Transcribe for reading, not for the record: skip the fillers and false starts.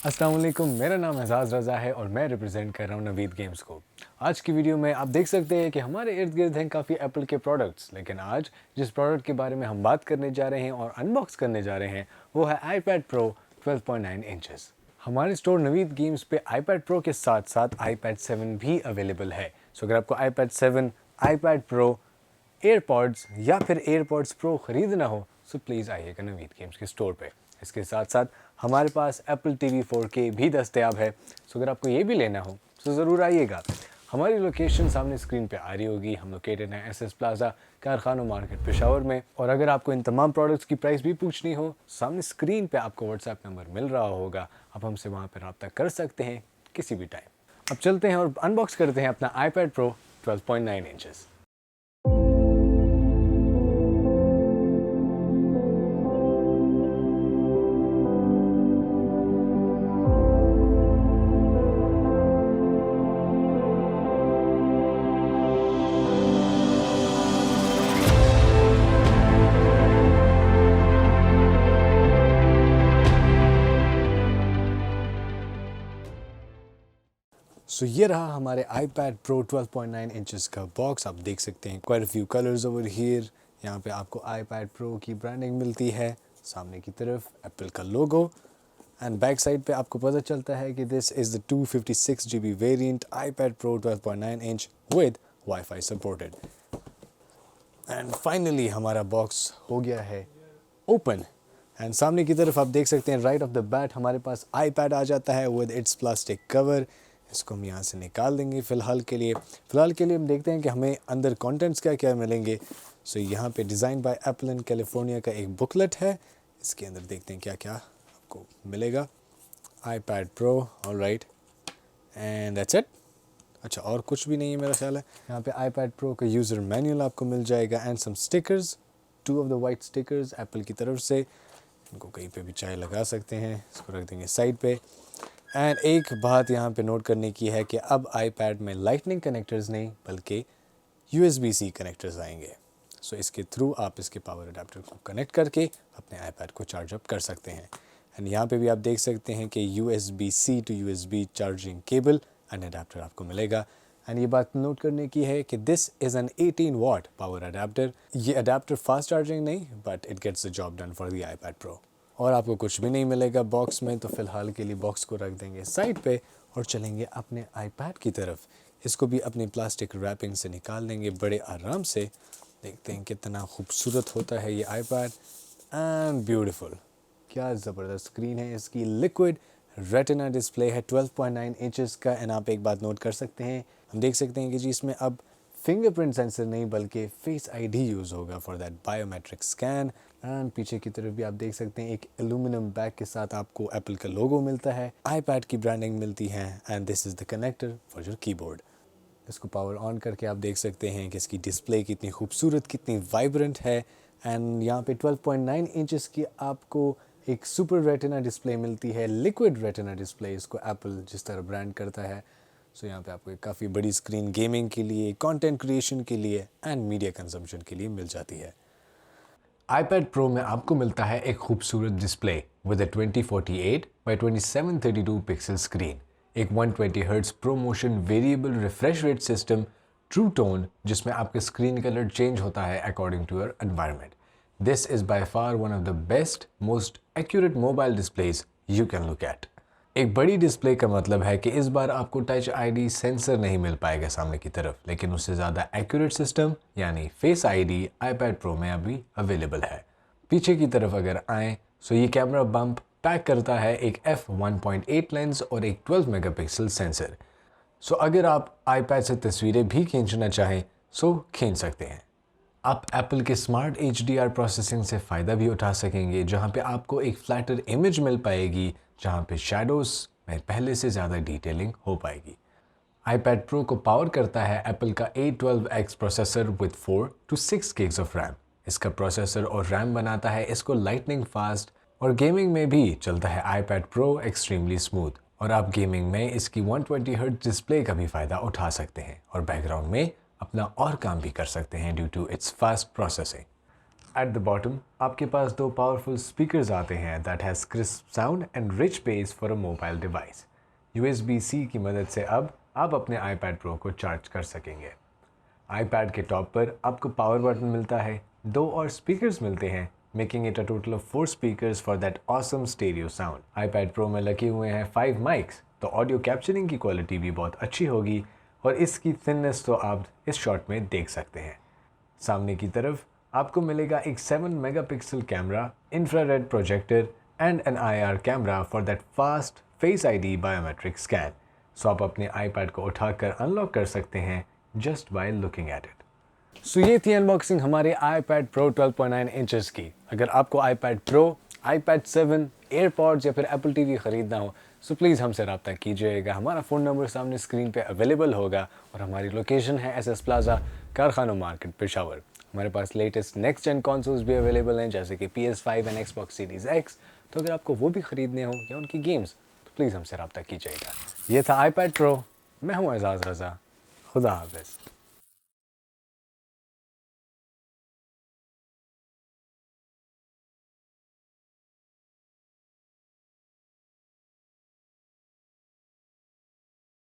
अस्सलाम वालेकुम, मेरा नाम एजाज़ रज़ा है और मैं रिप्रेजेंट कर रहा हूँ नवीद गेम्स को। आज की वीडियो में आप देख सकते हैं कि हमारे इर्द गिर्द हैं काफ़ी एप्पल के प्रोडक्ट्स, लेकिन आज जिस प्रोडक्ट के बारे में हम बात करने जा रहे हैं और अनबॉक्स करने जा रहे हैं वो है iPad Pro 12.9 इंचेस। हमारे स्टोर नवीद गेम्स पे iPad Pro के साथ साथ iPad 7 भी अवेलेबल है। सो अगर आपको iPad 7, iPad Pro, एयरपॉड्स या फिर एयरपॉड्स प्रो ख़रीदना हो तो प्लीज़ आइएगा नवीद गेम्स के स्टोर पे। इसके साथ साथ हमारे पास Apple TV 4K भी दस्तयाब है। सो अगर आपको ये भी लेना हो तो ज़रूर आइएगा। हमारी लोकेशन सामने स्क्रीन पे आ रही होगी। हम लोकेटेड हैं SS प्लाजा, कारखानों मार्केट पेशावर में। और अगर आपको इन तमाम प्रोडक्ट्स की प्राइस भी पूछनी हो, सामने स्क्रीन पे आपको व्हाट्सएप नंबर मिल रहा होगा, आप हमसे वहाँ पर रब्ता कर सकते हैं किसी भी टाइम। अब चलते हैं और अनबॉक्स करते हैं अपना iPad Pro 12.9 इंचेस। सो ये रहा हमारे iPad Pro 12.9 इंचेस का बॉक्स। आप देख सकते हैं quite few colours over here. यहाँ पे आपको iPad Pro की ब्रांडिंग मिलती है, सामने की तरफ एप्पल का लोगो, एंड बैक साइड पे आपको पता चलता है कि this is the 256 GB variant iPad Pro 12.9 inch with wifi supported. And finally हमारा बॉक्स हो गया है ओपन। एंड सामने की तरफ आप देख सकते हैं राइट ऑफ द बैट हमारे पास iPad आ जाता है विद इट्स प्लास्टिक कवर। इसको हम यहाँ से निकाल देंगे फ़िलहाल के लिए हम देखते हैं कि हमें अंदर कंटेंट्स क्या क्या मिलेंगे। सो यहाँ पे design by apple in California का एक बुकलेट है। इसके अंदर देखते हैं क्या क्या आपको मिलेगा। iPad Pro, alright, and that's it. अच्छा, और कुछ भी नहीं है मेरा ख्याल है। यहाँ पे iPad Pro का यूज़र मैनुअल आपको मिल जाएगा and some stickers, 2 of the white stickers Apple की तरफ से। इनको कहीं पे भी चाहे लगा सकते हैं। इसको रख देंगे साइड पे। एंड एक बात यहाँ पे नोट करने की है कि अब iPad में लाइटनिंग कनेक्टर्स नहीं बल्कि USB-C कनेक्टर्स आएंगे। सो इसके थ्रू आप इसके पावर अडेप्टर को कनेक्ट करके अपने iPad को चार्ज अप कर सकते हैं। एंड यहाँ पे भी आप देख सकते हैं कि USB-C to USB charging cable and adapter आपको मिलेगा। एंड ये बात नोट करने की है कि this is an 18 watt power adapter. ये अडेप्टर फास्ट चार्जिंग नहीं, but it gets the job done for the iPad Pro। और आपको कुछ भी नहीं मिलेगा बॉक्स में, तो फ़िलहाल के लिए बॉक्स को रख देंगे साइड पे और चलेंगे अपने iPad की तरफ। इसको भी अपनी प्लास्टिक रैपिंग से निकाल देंगे बड़े आराम से। देखते हैं कितना खूबसूरत होता है ये iPad एंड ब्यूटीफुल। क्या ज़बरदस्त स्क्रीन है इसकी। लिक्विड रेटिना डिस्प्ले है 12.9 इंचेस का। एंड आप एक बात नोट कर सकते हैं, हम देख सकते हैं कि जी इसमें अब फिंगरप्रिंट सेंसर नहीं बल्कि फेस ID यूज़ होगा for that biometric scan. And पीछे की तरफ भी आप देख सकते हैं एक एल्यूमिनियम बैग के साथ आपको एप्पल का लोगो मिलता है, iPad की ब्रांडिंग मिलती है and this is the connector for your keyboard. इसको पावर ऑन करके आप देख सकते हैं कि इसकी डिस्प्ले कितनी खूबसूरत, कितनी वाइब्रेंट है। एंड यहाँ पे 12.9 इंचेस की आपको एक सुपर रेटिना डिस्प्ले मिलती है, लिक्विड रेटिना डिस्प्ले इसको एप्पल जिस तरह ब्रांड करता है। सो यहाँ पे आपको एक काफ़ी बड़ी स्क्रीन गेमिंग के लिए, कंटेंट क्रिएशन के लिए एंड मीडिया कंजम्पशन के लिए मिल जाती है। iPad Pro में आपको मिलता है एक खूबसूरत display with a 2048 by 2732 pixel screen, एक 120 hertz promotion variable refresh rate system, true tone जिसमें आपके स्क्रीन कलर चेंज होता है according to your environment. This is by far one of the best most accurate mobile displays you can look at. एक बड़ी display का मतलब है कि इस बार आपको टच ID सेंसर नहीं मिल पाएगा सामने की तरफ, लेकिन उससे ज़्यादा एक्यूरेट सिस्टम यानी फेस ID iPad Pro में अभी अवेलेबल है। पीछे की तरफ अगर आएँ तो ये कैमरा बम्प पैक करता है एक f1.8 लेंस और एक 12 मेगापिक्सल सेंसर। सो अगर आप iPad से तस्वीरें भी खींचना चाहें सो खींच सकते हैं। आप एप्पल के स्मार्ट HDR प्रोसेसिंग से फ़ायदा भी उठा सकेंगे, जहां पे आपको एक फ्लैटर इमेज मिल पाएगी, जहां पे शैडोज़ में पहले से ज़्यादा डिटेलिंग हो पाएगी। iPad Pro को पावर करता है एप्पल का A12X processor with 4 to 6 gigs of RAM. इसका प्रोसेसर और रैम बनाता है इसको लाइटनिंग फास्ट, और गेमिंग में भी चलता है iPad Pro एक्सट्रीमली स्मूथ। और आप गेमिंग में इसकी 120 हर्ट्ज डिस्प्ले का भी फ़ायदा उठा सकते हैं और बैकग्राउंड में अपना और काम भी कर सकते हैं due to its fast processing. At the bottom, आपके पास दो पावरफुल स्पीकर्स आते हैं that has crisp sound and rich bass for a mobile device. USB-C की मदद से अब आप अपने iPad Pro को चार्ज कर सकेंगे। iPad के टॉप पर आपको पावर बटन मिलता है, दो और स्पीकर्स मिलते हैं, making it a total of 4 speakers for that awesome stereo sound. iPad Pro में लगे हुए हैं 5 mics, तो ऑडियो कैप्चरिंग की क्वालिटी भी बहुत अच्छी होगी और इसकी थिननेस तो आप इस शॉट में देख सकते हैं। सामने की तरफ आपको मिलेगा एक 7 megapixel camera, infrared projector and an IR camera for that fast face ID biometric scan. So आप अपने iPad को उठाकर अनलॉक कर सकते हैं just by looking at it. So ये थी अनबॉक्सिंग हमारे iPad Pro 12.9 इंचेस की। अगर आपको iPad Pro, iPad 7, एयरपॉड्स या फिर Apple TV ख़रीदना हो सो प्लीज़ हमसे रब्ता कीजिएगा। हमारा फ़ोन नंबर सामने स्क्रीन पे अवेलेबल होगा और हमारी लोकेशन है SS प्लाजा, कारखाना मार्केट, पेशावर। हमारे पास लेटेस्ट नेक्स्ट जेन कंसोल्स भी अवेलेबल हैं जैसे कि PS5 and Xbox Series X। तो अगर आपको वो भी ख़रीदने हो या उनकी गेम्स तो प्लीज़ हमसे रब्ता कीजिएगा। ये था iPad Pro। मैं हूँ एजाज़ रज़ा। खुदा हाफ़िज़।